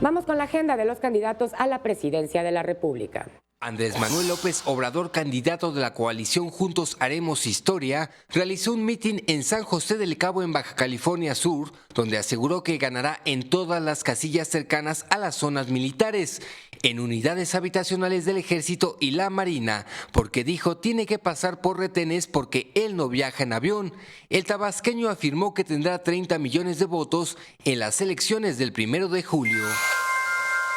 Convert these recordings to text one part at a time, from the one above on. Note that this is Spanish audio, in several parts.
Vamos con la agenda de los candidatos a la presidencia de la República. Andrés Manuel López Obrador, candidato de la coalición Juntos Haremos Historia, realizó un mitin en San José del Cabo, en Baja California Sur, donde aseguró que ganará en todas las casillas cercanas a las zonas militares, en unidades habitacionales del Ejército y la Marina, porque dijo tiene que pasar por retenes porque él no viaja en avión. El tabasqueño afirmó que tendrá 30 millones de votos en las elecciones del 1 de julio.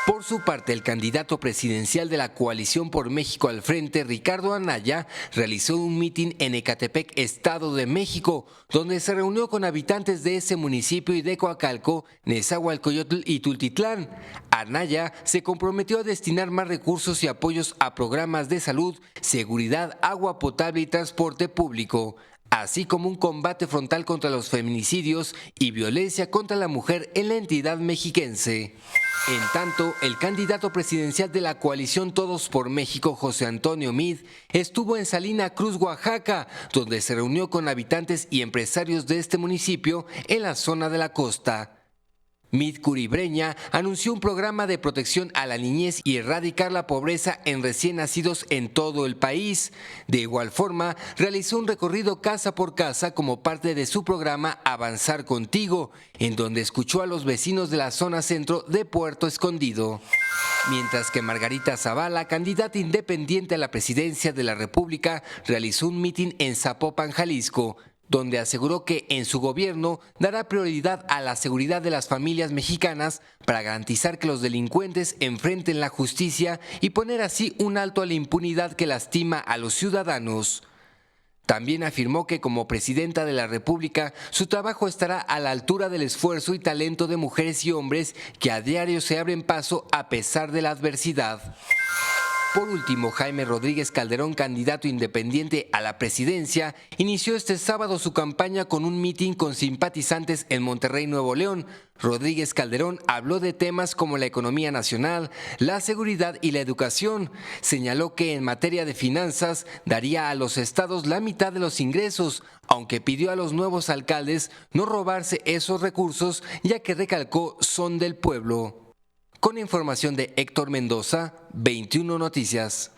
Por su parte, el candidato presidencial de la Coalición por México al Frente, Ricardo Anaya, realizó un mitin en Ecatepec, Estado de México, donde se reunió con habitantes de ese municipio y de Coacalco, Nezahualcóyotl y Tultitlán. Anaya se comprometió a destinar más recursos y apoyos a programas de salud, seguridad, agua potable y transporte público, así como un combate frontal contra los feminicidios y violencia contra la mujer en la entidad mexiquense. En tanto, el candidato presidencial de la coalición Todos por México, José Antonio Meade, estuvo en Salina Cruz, Oaxaca, donde se reunió con habitantes y empresarios de este municipio en la zona de la costa. Meade Curibreña anunció un programa de protección a la niñez y erradicar la pobreza en recién nacidos en todo el país. De igual forma, realizó un recorrido casa por casa como parte de su programa Avanzar Contigo, en donde escuchó a los vecinos de la zona centro de Puerto Escondido. Mientras que Margarita Zavala, candidata independiente a la presidencia de la República, realizó un mitin en Zapopan, Jalisco, donde aseguró que en su gobierno dará prioridad a la seguridad de las familias mexicanas para garantizar que los delincuentes enfrenten la justicia y poner así un alto a la impunidad que lastima a los ciudadanos. También afirmó que como presidenta de la República, su trabajo estará a la altura del esfuerzo y talento de mujeres y hombres que a diario se abren paso a pesar de la adversidad. Por último, Jaime Rodríguez Calderón, candidato independiente a la presidencia, inició este sábado su campaña con un mitin con simpatizantes en Monterrey, Nuevo León. Rodríguez Calderón habló de temas como la economía nacional, la seguridad y la educación. Señaló que en materia de finanzas daría a los estados la mitad de los ingresos, aunque pidió a los nuevos alcaldes no robarse esos recursos, ya que recalcó son del pueblo. Con información de Héctor Mendoza, 21 Noticias.